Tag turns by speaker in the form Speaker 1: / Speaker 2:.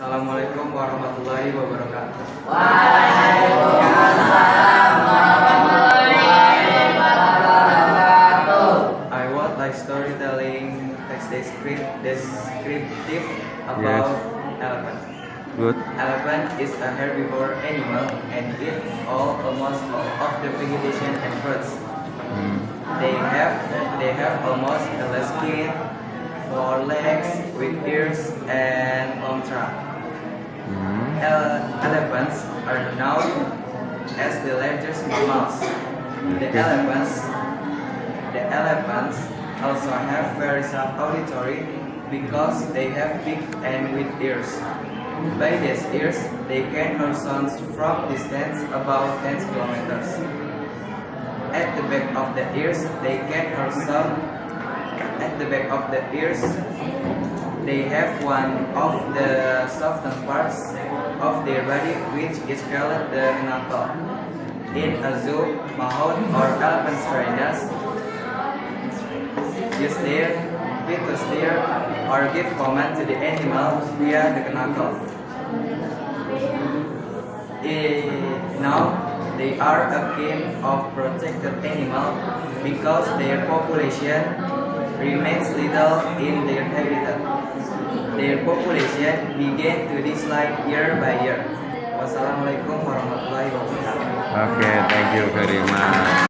Speaker 1: Assalamualaikum warahmatullahi wabarakatuh.
Speaker 2: Waalaikumsalam warahmatullahi wabarakatuh.
Speaker 1: I would like storytelling text descriptive about elephant.
Speaker 3: Good.
Speaker 1: Elephant is a herbivore animal and eat almost all of the vegetation and fruits. They have almost a skin, 4 legs with ears and long trunk. Elephants are known as the largest mammals. The elephants also have very sharp auditory because they have big and with ears. By these ears, they can hear sounds from distance about 10 kilometers. At the back of the ears, they can hear sound. At the back of the ears, they have one of the softest parts of their body, which is called the knuckle. In a zoo, mahout or elephant trainers use their feet to steer or give command to the animal via the knuckle. Now, they are a kind of protected animal because their population remains little in their habitat. Their population began to decline year by year. Wassalamualaikum warahmatullahi wabarakatuh.
Speaker 3: Okay, thank you very much.